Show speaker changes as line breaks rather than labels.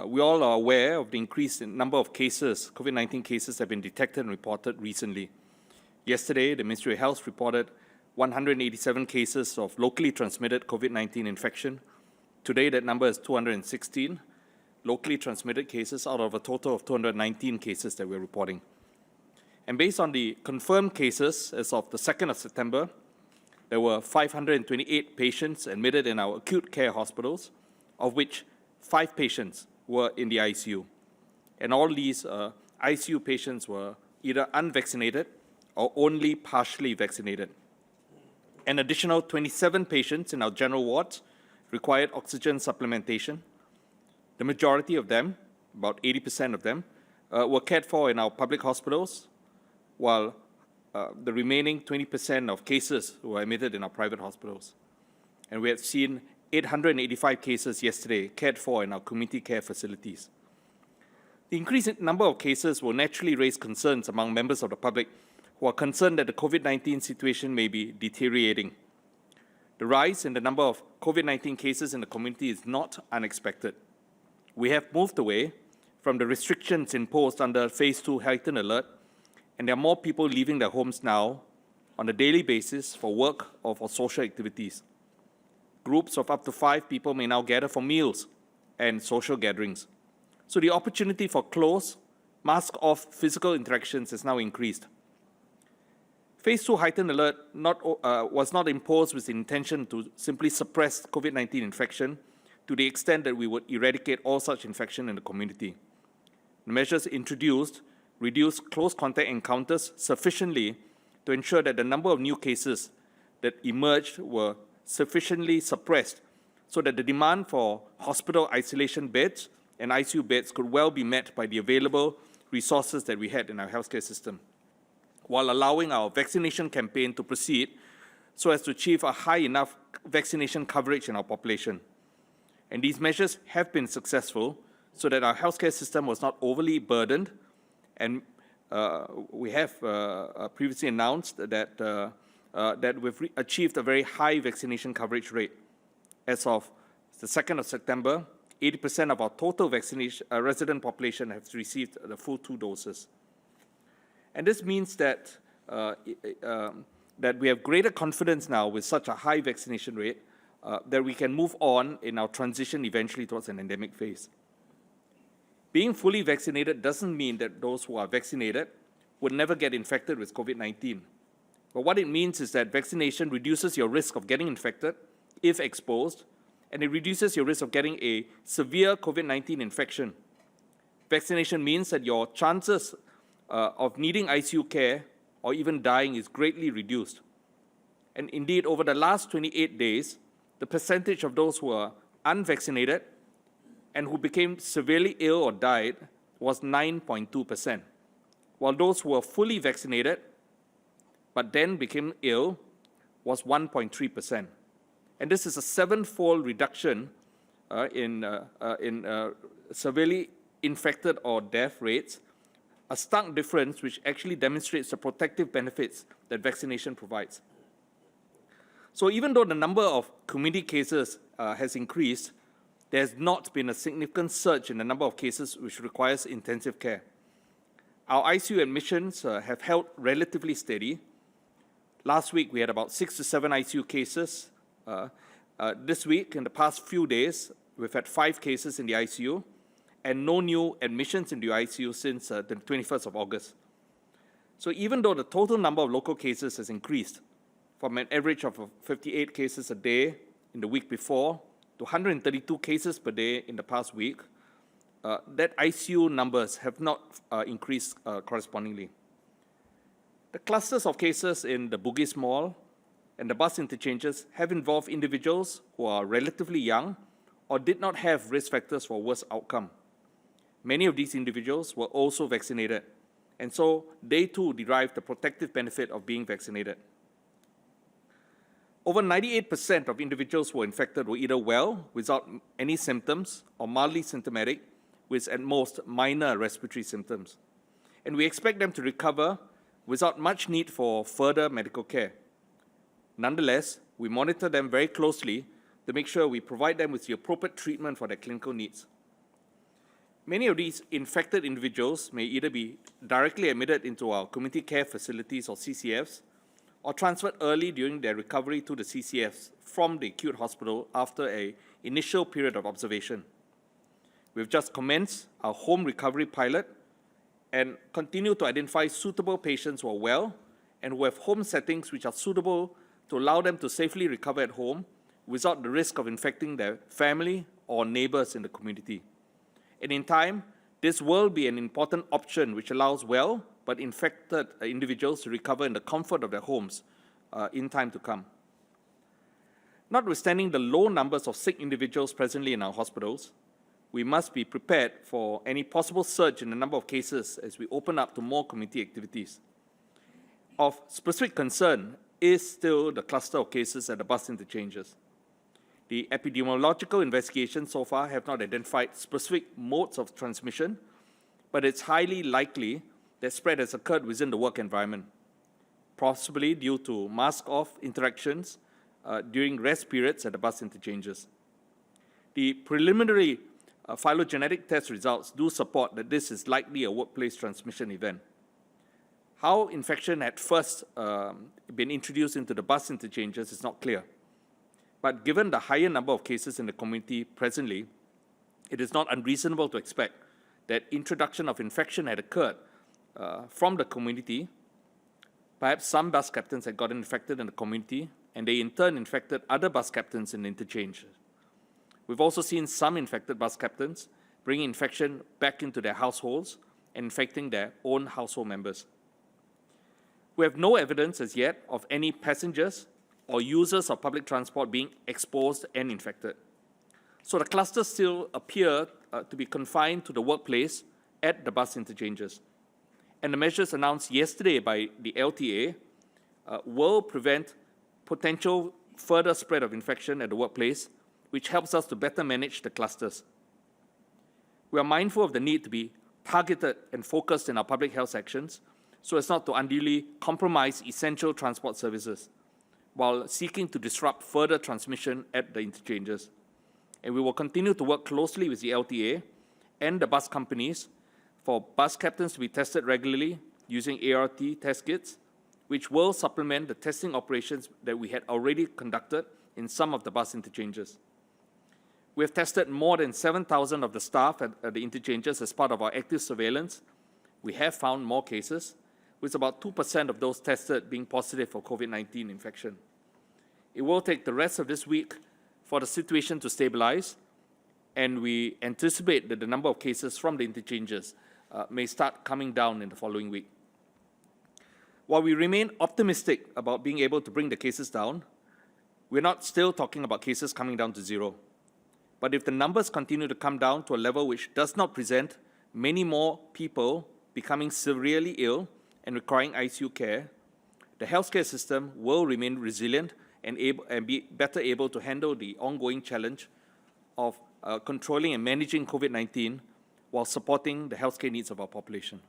We all are aware of the increase in number of cases, COVID-19 cases have been detected and reported recently. Yesterday, the Ministry of Health reported 187 cases of locally transmitted COVID-19 infection. Today, that number is 216 locally transmitted cases out of a total of 219 cases that we're reporting. And based on the confirmed cases as of the 2nd of September, there were 528 patients admitted in our acute care hospitals, of which 5 patients were in the ICU. And all these ICU patients were either unvaccinated or only partially vaccinated. An additional 27 patients in our general wards required oxygen supplementation. The majority of them, about 80% of them, were cared for in our public hospitals, while the remaining 20% of cases were admitted in our private hospitals. And we have seen 885 cases yesterday cared for in our community care facilities. The increased number of cases will naturally raise concerns among members of the public who are concerned that the COVID-19 situation may be deteriorating. The rise in the number of COVID-19 cases in the community is not unexpected. We have moved away from the restrictions imposed under Phase 2 heightened alert, and there are more people leaving their homes now on a daily basis for work or for social activities. Groups of up to 5 people may now gather for meals and social gatherings. So the opportunity for close, mask-off physical interactions has now increased. Phase 2 heightened alert was not imposed with the intention to simply suppress COVID-19 infection to the extent that we would eradicate all such infection in the community. The measures introduced reduced close contact encounters sufficiently to ensure that the number of new cases that emerged were sufficiently suppressed so that the demand for hospital isolation beds and ICU beds could well be met by the available resources that we had in our healthcare system, while allowing our vaccination campaign to proceed so as to achieve a high enough vaccination coverage in our population. And these measures have been successful so that our healthcare system was not overly burdened, and we have previously announced that that we've achieved a very high vaccination coverage rate. As of the 2nd of September, 80% of our total vaccination resident population has received the full 2 doses. And this means that, that we have greater confidence now with such a high vaccination rate that we can move on in our transition eventually towards an endemic phase. Being fully vaccinated doesn't mean that those who are vaccinated would never get infected with COVID-19. But what it means is that vaccination reduces your risk of getting infected if exposed, and it reduces your risk of getting a severe COVID-19 infection. Vaccination means that your chances of needing ICU care or even dying is greatly reduced. And indeed, over the last 28 days, the percentage of those who are unvaccinated and who became severely ill or died was 9.2%, while those who were fully vaccinated but then became ill was 1.3%. And this is a 7-fold reduction in severely infected or death rates, a stark difference which actually demonstrates the protective benefits that vaccination provides. So even though the number of community cases has increased, there has not been a significant surge in the number of cases which requires intensive care. Our ICU admissions have held relatively steady. Last week, we had about 6 to 7 ICU cases. This week, in the past few days, we've had 5 cases in the ICU and no new admissions in the ICU since the 21st of August. So even though the total number of local cases has increased from an average of 58 cases a day in the week before to 132 cases per day in the past week, that ICU numbers have not increased correspondingly. The clusters of cases in the Bugis Mall and the bus interchanges have involved individuals who are relatively young or did not have risk factors for worse outcome. Many of these individuals were also vaccinated, and so they too derived the protective benefit of being vaccinated. Over 98% of individuals who were infected were either well, without any symptoms, or mildly symptomatic, with at most minor respiratory symptoms. And we expect them to recover without much need for further medical care. Nonetheless, we monitor them very closely to make sure we provide them with the appropriate treatment for their clinical needs. Many of these infected individuals may either be directly admitted into our community care facilities or CCFs, or transferred early during their recovery to the CCFs from the acute hospital after an initial period of observation. We've just commenced our home recovery pilot and continue to identify suitable patients who are well and who have home settings which are suitable to allow them to safely recover at home without the risk of infecting their family or neighbors in the community. And in time, this will be an important option which allows well but infected individuals to recover in the comfort of their homes in time to come. Notwithstanding the low numbers of sick individuals presently in our hospitals, we must be prepared for any possible surge in the number of cases as we open up to more community activities. Of specific concern is still the cluster of cases at the bus interchanges. The epidemiological investigations so far have not identified specific modes of transmission, but it's highly likely that spread has occurred within the work environment, possibly due to mask-off interactions during rest periods at the bus interchanges. The preliminary phylogenetic test results do support that this is likely a workplace transmission event. How infection had first been introduced into the bus interchanges is not clear. But given the higher number of cases in the community presently, it is not unreasonable to expect that introduction of infection had occurred from the community. Perhaps some bus captains had gotten infected in the community, and they in turn infected other bus captains in the interchange. We've also seen some infected bus captains bringing infection back into their households and infecting their own household members. We have no evidence as yet of any passengers or users of public transport being exposed and infected. So the clusters still appear to be confined to the workplace at the bus interchanges. And the measures announced yesterday by the LTA will prevent potential further spread of infection at the workplace, which helps us to better manage the clusters. We are mindful of the need to be targeted and focused in our public health actions so as not to unduly compromise essential transport services while seeking to disrupt further transmission at the interchanges. And we will continue to work closely with the LTA and the bus companies for bus captains to be tested regularly using ART test kits, which will supplement the testing operations that we had already conducted in some of the bus interchanges. We have tested more than 7,000 of the staff at the interchanges as part of our active surveillance. We have found more cases, with about 2% of those tested being positive for COVID-19 infection. It will take the rest of this week for the situation to stabilize, and we anticipate that the number of cases from the interchanges may start coming down in the following week. While we remain optimistic about being able to bring the cases down, we're not still talking about cases coming down to zero. But if the numbers continue to come down to a level which does not present many more people becoming severely ill and requiring ICU care, the healthcare system will remain resilient and be better able to handle the ongoing challenge of controlling and managing COVID-19 while supporting the healthcare needs of our population.